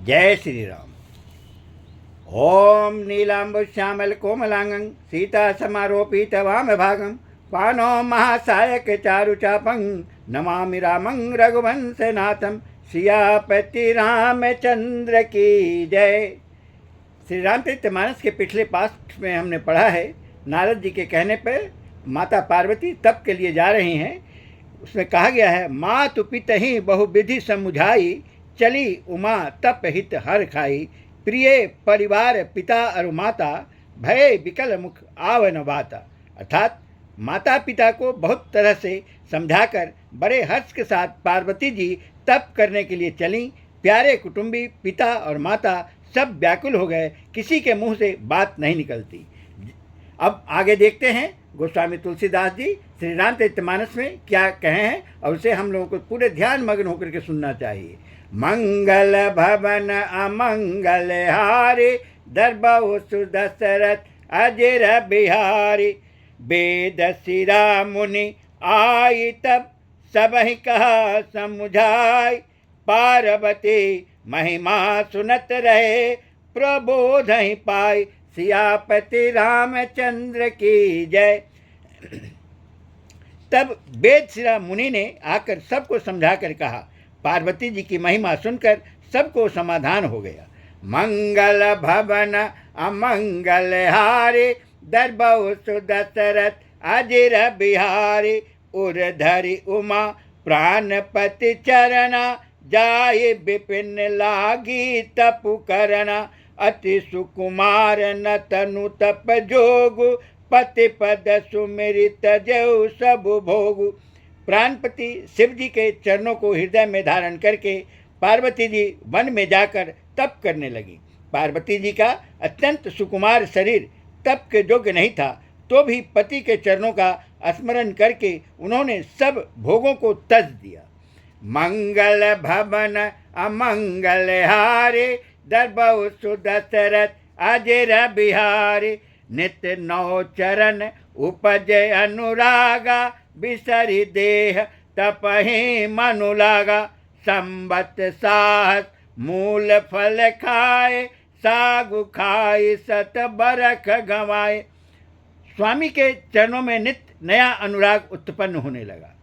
जय श्री राम। ओम नीलांबुश्यामल कोमलांगं सीता समारोपित वाम भागं पानो महासायक चारुचापं नमामि रामं रघुवंशनाथं। सियापति रामचंद्र की जय। श्री रामचरितमानस के पिछले पाठ में हमने पढ़ा है, नारद जी के कहने पर माता पार्वती तप के लिए जा रही हैं। उसमें कहा गया है, मातु पितहि बहुविधि समुझाई, चली उमा तप हित हर खाई। प्रिय परिवार पिता और माता, भय विकल मुख आवन बाता। अर्थात माता पिता को बहुत तरह से समझाकर बड़े हर्ष के साथ पार्वती जी तप करने के लिए चलीं। प्यारे कुटुंबी पिता और माता सब व्याकुल हो गए, किसी के मुंह से बात नहीं निकलती। अब आगे देखते हैं गोस्वामी तुलसीदास जी श्री रामचरितमानस में क्या कहे हैं, और उसे हम लोगों को पूरे ध्यान मग्न होकर के सुनना चाहिए। मंगल भवन अमंगल हारी, दरबहु सुदशरथ अजर बिहारी। वेद शिरा मुनि आई तब, सबहि कहा समुझाई। पार्वती महिमा सुनत रहे, प्रबोध ही पाई। सियापति रामचंद्र की जय। तब वेद शिरा मुनि ने आकर सबको समझाकर कहा। पार्वती जी की महिमा सुनकर सबको समाधान हो गया। मंगल भवन अमंगल हारी, दरबहु सुदशरथ अजर बिहारी। उर्धरि उमा प्राणपति चरना, जाय विपिन लागी तपु करना। अति सुकुमार न तनु तप जोगु, पति पद सुमिरित जयु सब भोगु। प्राणपति शिव जी के चरणों को हृदय में धारण करके पार्वती जी वन में जाकर तप करने लगी। पार्वती जी का अत्यंत सुकुमार शरीर तप के योग्य नहीं था, तो भी पति के चरणों का स्मरण करके उन्होंने सब भोगों को तज दिया। मंगल भवन अमंगल हारे, दरबहु सुदशरथ अजर बिहारी। नित्य नौ चरण उपजय अनुरागा, बिसरि देह तपहि मनु लागा। संबत साहस मूल फल खाए, सागु खाए सत बरख गंवाए। स्वामी के चरणों में नित्य नया अनुराग उत्पन्न होने लगा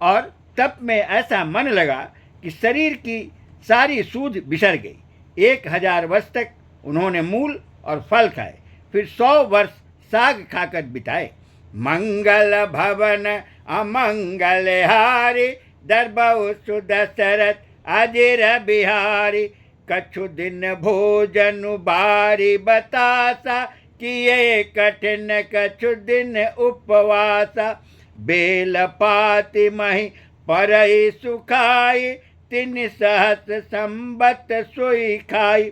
और तप में ऐसा मन लगा कि शरीर की सारी सूझ बिसर गई। 1000 वर्ष तक उन्होंने मूल और फल खाए, फिर 100 वर्ष साग खाकर बिताए। मंगल भवन अमंगल हारी, दरबहु सुदशरथ अजर बिहारी। कछु दिन भोजन बारी बतासा, किए कठिन कछु दिन उपवासा। बेल पाति मही परहि सुखाई, तिन सहस संबत सोई खाई।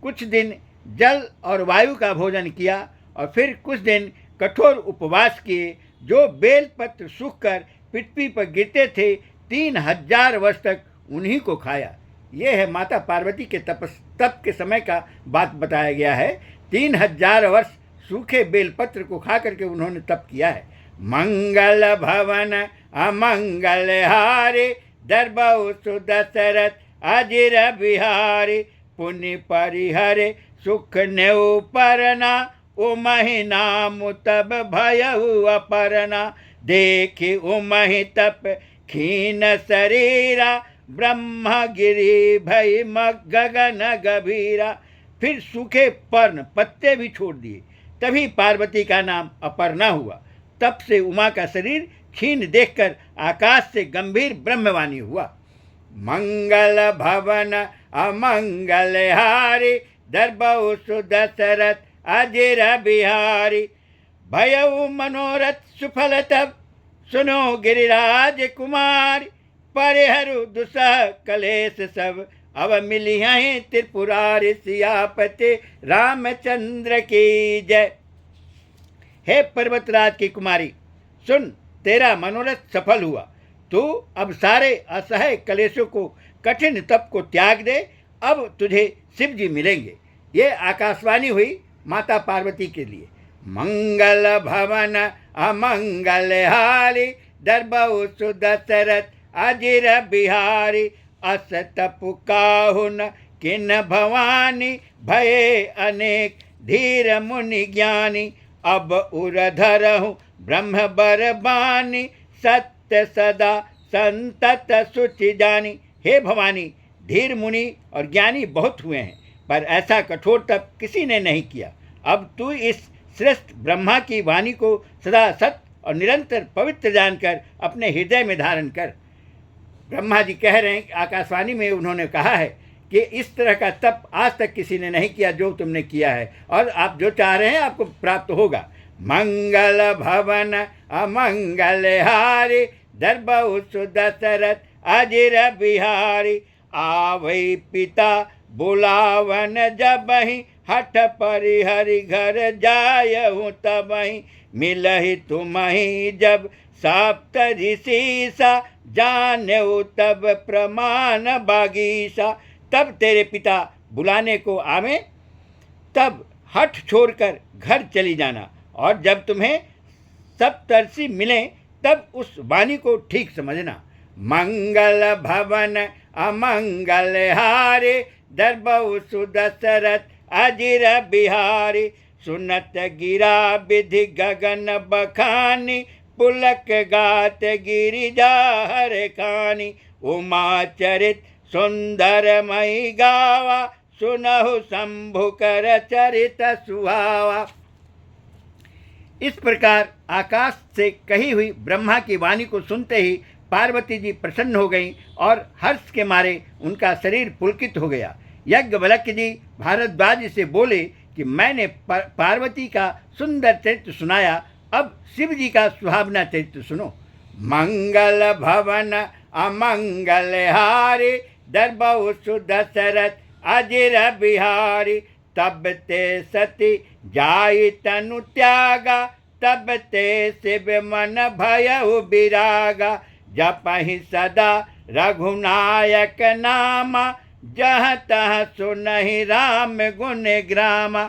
कुछ दिन जल और वायु का भोजन किया और फिर कुछ दिन कठोर उपवास किए। जो बेलपत्र सूखकर पृथ्वी पर गिरते थे, 3000 वर्ष तक उन्हीं को खाया। ये है माता पार्वती के तप के समय का बात बताया गया है। 3000 वर्ष सूखे बेलपत्र को खा करके उन्होंने तप किया है। मंगल भवन अमंगल हारी, दरबहु सुदशरथ अजर बिहारी। पुनि परिहरे सुख नेउ परना, उमहि नाम तब भयहु अपरना। देखि उमहि तप खीन शरीरा, ब्रह्म गिरि भई गगन गभीरा। फिर सूखे पर्ण पत्ते भी छोड़ दिए, तभी पार्वती का नाम अपर्णा हुआ। तप से उमा का शरीर क्षीण देखकर आकाश से गंभीर ब्रह्मवाणी हुआ। मंगल भवन अमंगल हारी, दरबहु सुदशरथ अजर बिहारी। भयउ मनोरथ सुफल तब, सुनो गिरिराज कुमारी। परिहरु दुसह कलेश सब, अब मिली हैं त्रिपुरारी। सियापति रामचंद्र की जय। हे पर्वतराज की कुमारी, सुन, तेरा मनोरथ सफल हुआ। तू अब सारे असह्य कलेशों को, कठिन तप को त्याग दे। अब तुझे शिव जी मिलेंगे। ये आकाशवाणी हुई माता पार्वती के लिए। मंगल भवन अमंगल हारी, दरबहु सुदशरथ अजर बिहारी। अस तप काहुन किन भवानी भये अनेक, धीर मुनि ज्ञानी अब उरधरहु ब्रह्म बर बानी, सत्य सदा संतत सुचि जानी। हे भवानी, धीर मुनि और ज्ञानी बहुत हुए हैं, पर ऐसा कठोर तप किसी ने नहीं किया। अब तू इस श्रेष्ठ ब्रह्मा की वाणी को सदा सत्य और निरंतर पवित्र जानकर अपने हृदय में धारण कर। ब्रह्मा जी कह रहे हैं, आकाशवाणी में उन्होंने कहा है कि इस तरह का तप आज तक किसी ने नहीं किया जो तुमने किया है, और आप जो चाह रहे हैं आपको प्राप्त होगा। मंगल भवन अमंगल हारी, दरबहु सुदशरथ अजिर बिहारी। आवै पिता बुलावन जबहि, हठ परिहरि घर जायहु तबहि। मिलहि तुम्हि जब सप्त ऋषिसा, जानेउ तब प्रमाण बागीसा। तब तेरे पिता बुलाने को आवे, तब हठ छोड़कर घर चली जाना, और जब तुम्हें सप्तर्षि मिलें तब उस वाणी को ठीक समझना। मंगल भवन अमंगल हारे, दरबहु सुदशरथ अजिर बिहारी। सुनत गिरा विधि गगन बखानी, पुलक गात गिरिजा हर खानी। उमा चरित सुंदर मई गावा, सुनहु शंभु कर चरित सुहावा। इस प्रकार आकाश से कही हुई ब्रह्मा की वाणी को सुनते ही पार्वती जी प्रसन्न हो गईं और हर्ष के मारे उनका शरीर पुलकित हो गया। यज्ञवल्क्य जी भारद्वाज से बोले कि मैंने पार्वती का सुंदर चरित्र सुनाया, अब शिव जी का सुहावना चरित्र सुनो। मंगल भवन अमंगल हारी, दरबहु सुदशरथ अजिर बिहारी। तब ते सती जाई तनु त्यागा, तब ते शिव मन भयउ बिरागा। जपहि सदा रघुनायक नामा, जहाँ तहाँ सुनहि राम गुण ग्रामा।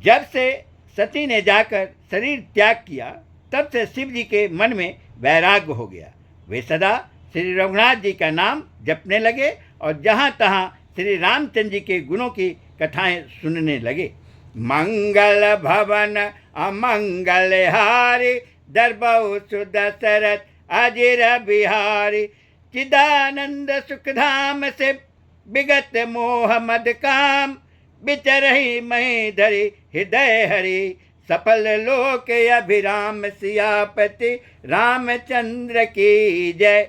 जब से सती ने जाकर शरीर त्याग किया, तब से शिव जी के मन में वैराग्य हो गया। वे सदा श्री रघुनाथ जी का नाम जपने लगे और जहाँ तहाँ श्री रामचंद्र जी के गुणों की कथाएं सुनने लगे। मंगल भवन अमंगल हारी, दरबहु सुदशरथ अजिर बिहारी। चिदानंद सुखधाम से विगत मोह मद काम, बिचरहि मही धरि हृदय हरि। सफल लोक अभिराम सियापति, रामचंद्र की जय।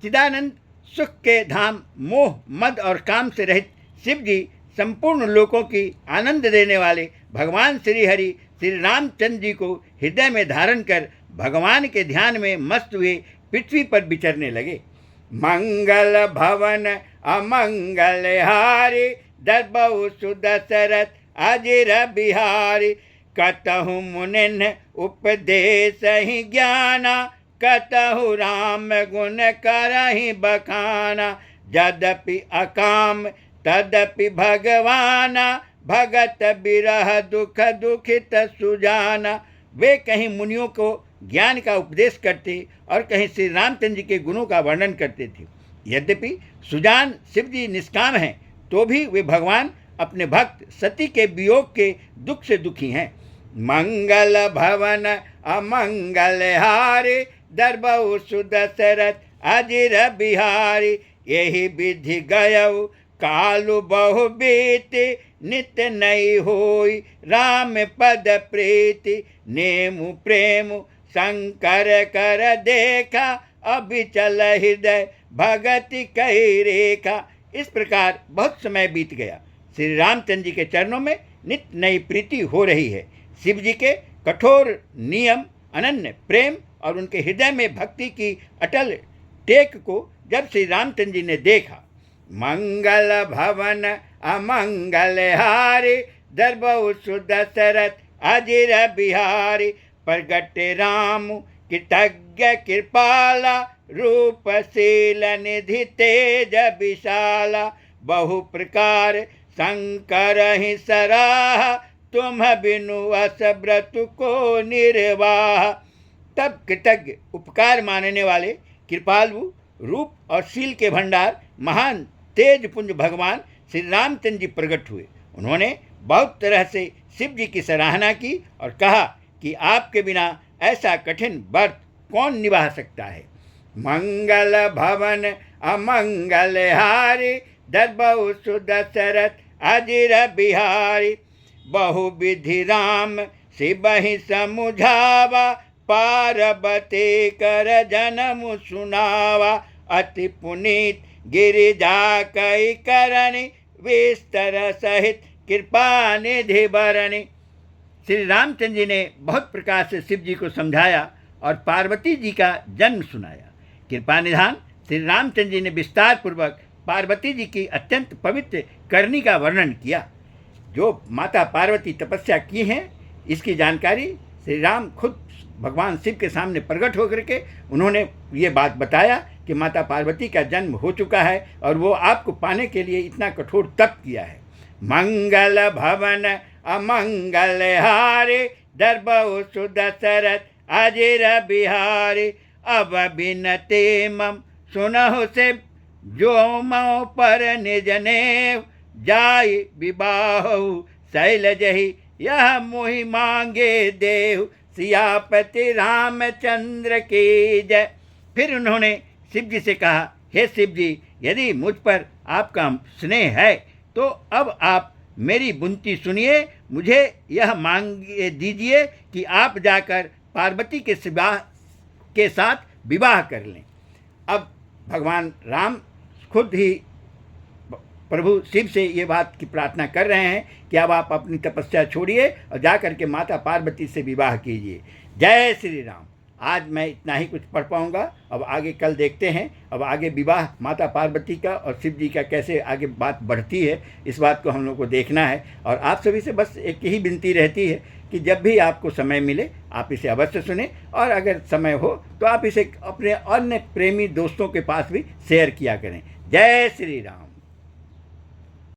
चिदानंद सुख के धाम मोह मद और काम से रहित शिव जी संपूर्ण लोकों की आनंद देने वाले भगवान श्री हरि श्री रामचंद्र जी को हृदय में धारण कर भगवान के ध्यान में मस्त हुए पृथ्वी पर विचरने लगे। मंगल भवन अमंगल हारी, दरबहु सुदशरथ अजिर बिहारी। कतहु मुनिन उपदेश ही ज्ञाना, कतहु राम गुण करहि बखाना। यद्यपि अकाम तदपि भगवाना, भगत बिरह दुख दुखित सुजाना। वे कहीं मुनियों को ज्ञान का उपदेश करते और कहीं श्री रामचंद्र जी के गुणों का वर्णन करते थे। यद्यपि सुजान शिव जी निष्काम हैं, तो भी वे भगवान अपने भक्त सती के वियोग के दुख से दुखी हैं। मंगल भवन अमंगल हारी, दरबहु सुदशरथ अजिर बिहारी। यही विधि गयउ कालु बहु बीति, नित नई होई राम पद प्रीति। नेमु प्रेम शंकर कर देखा, अभिचल हृदय भगति कही रेखा। इस प्रकार बहुत समय बीत गया। श्री रामचंद्र जी के चरणों में नित्य नई प्रीति हो रही है। शिव जी के कठोर नियम, अनन्य प्रेम और उनके हृदय में भक्ति की अटल टेक को जब श्री रामचंद्र जी ने देखा। मंगल भवन अमंगल हारी, दरबहु सुदशरथ अजिर बिहारी। प्रगट राम कृतज्ञ कृपाला, रूपशील निधि तेज विशाला। बहु प्रकार शंकर ही सराह, तुम बिनु अस व्रत को निर्वाह। तब कृतज्ञ उपकार मानने वाले कृपालु, रूप और शील के भंडार, महान तेज पुंज भगवान श्री रामचंद्र जी प्रकट हुए। उन्होंने बहुत तरह से शिव जी की सराहना की और कहा कि आपके बिना ऐसा कठिन व्रत कौन निभा सकता है। मंगल भवन अमंगल हारी दरबहु सुदशरथ अजिर बिहारी बहुविधि राम शिवहि समुझावा पार्वती कर जन्म सुनावा अति पुनीत गिरिजा कई करणी विस्तर सहित कृपा निधि बरणी। श्री रामचंद्र जी ने बहुत प्रकार से शिव जी को समझाया और पार्वती जी का जन्म सुनाया। कृपा निधान श्री रामचंद्र जी ने विस्तार पूर्वक पार्वती जी की अत्यंत पवित्र करनी का वर्णन किया। जो माता पार्वती तपस्या की हैं इसकी जानकारी श्री राम खुद भगवान शिव के सामने प्रकट होकर के उन्होंने ये बात बताया कि माता पार्वती का जन्म हो चुका है और वो आपको पाने के लिए इतना कठोर तप किया है। मंगल भवन अमंगल हारे दरबहु सुदशरथ अजिर बिहारी अब बिनते मम सुनहु से जो मो पर निज नेव जाय विबाहु शैलजहि यह मोहि मांगे देव सियापति रामचंद्र की जय। फिर उन्होंने शिव जी से कहा, हे शिव जी, यदि मुझ पर आपका स्नेह है तो अब आप मेरी विनती सुनिए, मुझे यह मांग दीजिए कि आप जाकर पार्वती के साथ विवाह कर लें। अब भगवान राम खुद ही प्रभु शिव से ये बात की प्रार्थना कर रहे हैं कि अब आप अपनी तपस्या छोड़िए और जाकर के माता पार्वती से विवाह कीजिए। जय श्री राम। आज मैं इतना ही कुछ पढ़ पाऊँगा, अब आगे कल देखते हैं। अब आगे विवाह माता पार्वती का और शिव जी का कैसे आगे बात बढ़ती है, इस बात को हम लोग को देखना है। और आप सभी से बस एक ही विनती रहती है कि जब भी आपको समय मिले आप इसे अवश्य सुने, और अगर समय हो तो आप इसे अपने अन्य प्रेमी दोस्तों के पास भी शेयर किया करें। जय श्री राम।